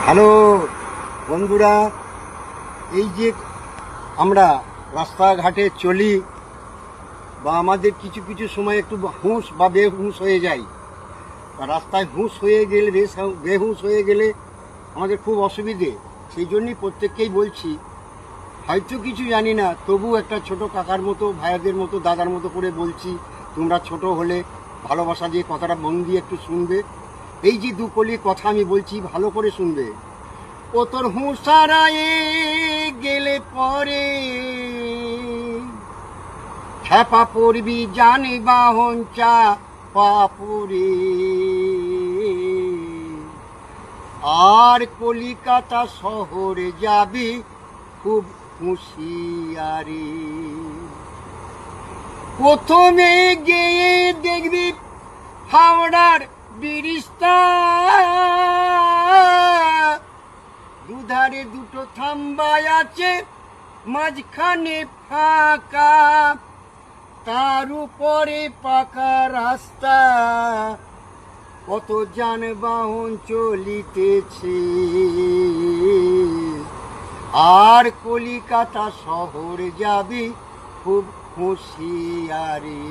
Hello বন্ধুরা, এই যে আমরা রাস্তাঘাটে চলি বা আমাদের কিছু কিছু সময় একটু হুঁশ বা বেহুঁশ হয়ে যাই, বা রাস্তায় হুঁশ হয়ে গেলে বেহুঁশ হয়ে গেলে আমাদের খুব অসুবিধে। সেই জন্যই প্রত্যেককেই বলছি, হয়তো কিছু জানি না, তবু একটা ছোট কাকার মতো, ভাইয়াদের মতো, দাদার মতো করে বলছি। তোমরা ছোট হলে ভালোবাসা দিয়ে কথাটা মন দিয়ে একটু শুনবে। এই যে দুকলি কথা আমি বলছি, ভালো করে শুনবে। ও তোর হুঁসারায়ে গেলে পরে খ্যাপা পড়বি জানি বাহন চা পাপুরে, আর কলিকাতা শহরে যাবি খুব হুঁশিয়ারি। প্রথমে গিয়ে দেখবি হাওড়ার ব্রিজটা, দুধারে দুটো থাম্বায় আছে, মাঝখানে ফাঁকা, তার উপরে পাকা রাস্তা, কত যানবাহন চলিতেছে, আর কলিকাতা শহর যাবি খুব হুঁশিয়ারি।